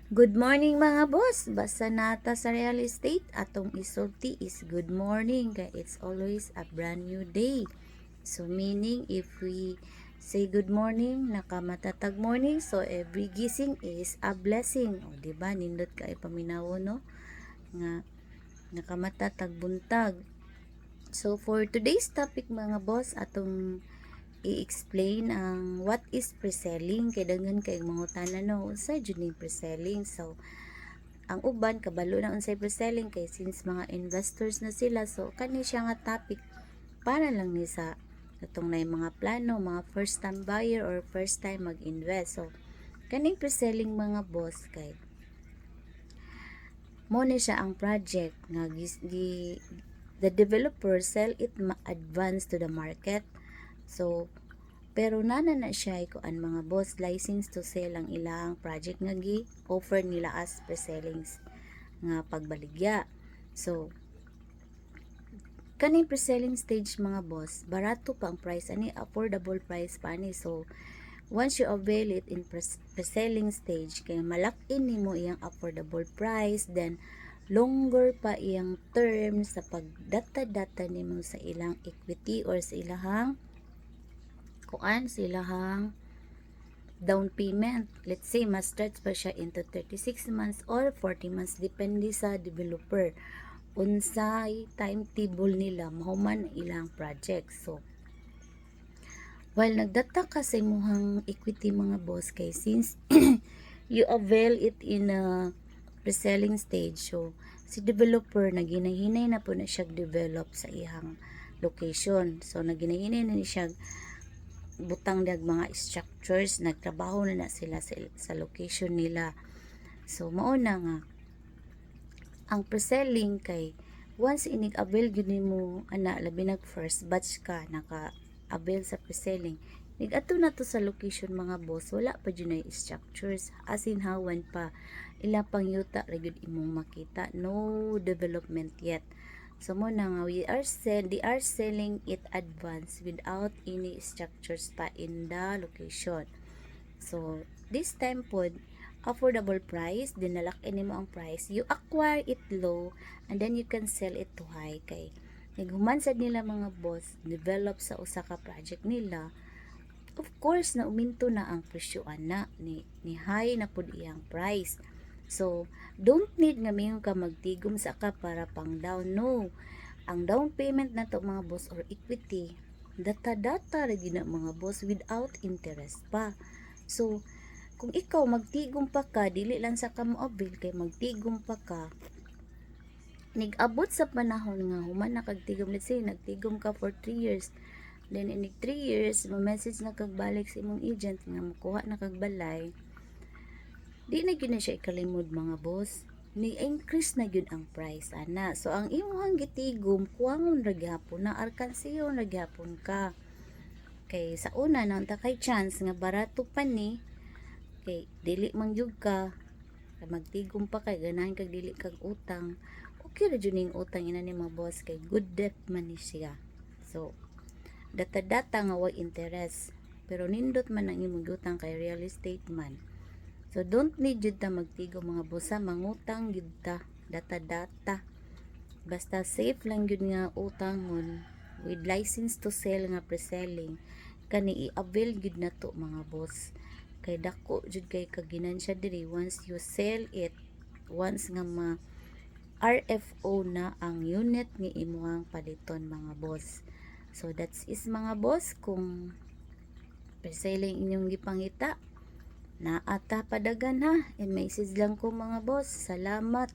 Good morning mga boss! Basta nata sa real estate, atong isulti is good morning kaya it's always a brand new day. So meaning if we say good morning, nakamatatag morning, so every gising is a blessing. O diba, nindot ka ipaminawo no? Nga nakamatatag buntag. So for today's topic mga boss, atong i-explain ang what is pre-selling kay daghan kay mga tanan no sa jud ni pre-selling. So ang uban kabalo na unsay pre-selling kay since mga investors na sila, so kani siya nga topic para lang ni sa katong na mga plano, mga first time buyer or first time mag-invest. So kaning pre-selling mga boss kay mo ni siya ang project nga the developer sell it advance to the market. So pero nana na siya ikuan mga boss license to sell ang ilang project nga gi-offer nila as pre-sellings nga pagbaligya. So kaning pre-selling stage mga boss, barato pa ang price ani, affordable price pa ni. So once you avail it in pre-selling stage kay malak-in nimo iyang affordable price, then longer pa iyang term sa pagdata-data nimo sa ilang equity or sa ilahang down payment. Let's say mas stretch pa siya into 36 months or 40 months depende sa developer unsay timetable nila mahuman ilang project. So while nagdata ka sa imuhang equity mga boss, kay since you avail it in a pre-selling stage, so si developer naginahinay na po na siya develop sa iyang location. So naginahinay na ni siya butang dag mga structures, nagtrabaho na sila sa location nila. So mao na nga ang pre-selling kay once inig-avail gyud nimo ana labi nag first batch ka naka-avail sa pre-selling, nig-adto na to sa location mga boss, wala pa jud na structures, as in hawan pa ila pang yuta ra gyud imong makita, no development yet. So mo na nga they are selling it advance without any structures pa in the location. So this time pod affordable price, dinalak-in nimo ang price, you acquire it low and then you can sell it to high kay naghuman sad nila mga boss develop sa usa ka project nila. Of course na uminto na ang presyo ana ni high na pud iyang price. So don't need nga mingon ka magtigom sa ka para pang down, no. Ang down payment na to mga boss or equity, data-data ra gina mga boss without interest pa. So kung ikaw magtigom pa ka, dili lang sa ka mo-avail kay magtigom pa ka, nig-abot sa panahon nga human na kagtigom, let's say nagtigom ka for 3 years, then in 3 years mo-message na kagbalik sa imong agent nga makuha na kagbalay, di na gyud na siya ikalimod mga boss, ni increase na gyud ang price ana. So ang imong gitigom kuwangon ra gyapon na arkansiyon ra gyapon ka, kay sa una nang ta kay chance nga barato pa ni, kay dili man gyud ka magtigom pa kay ganahan kag dili kag utang, okay ra jud ning utang ina ni mga boss kay good debt man ni siya. So data-data nga way interest, pero nindot man ang imong utang kay real estate man. So don't need jud ta magtigom mga boss, mangutang jud ta data-data, basta safe lang jud nga utangon with license to sell nga pre-selling, kani i-avail jud na to mga boss kay dako jud kay kaginansya diri once you sell it, once nga ma RFO na ang unit nga imuhang paliton mga boss. So that's is mga boss, kung pre-selling inyong gipangita na ata padagan ha, i-message lang ko mga boss. Salamat.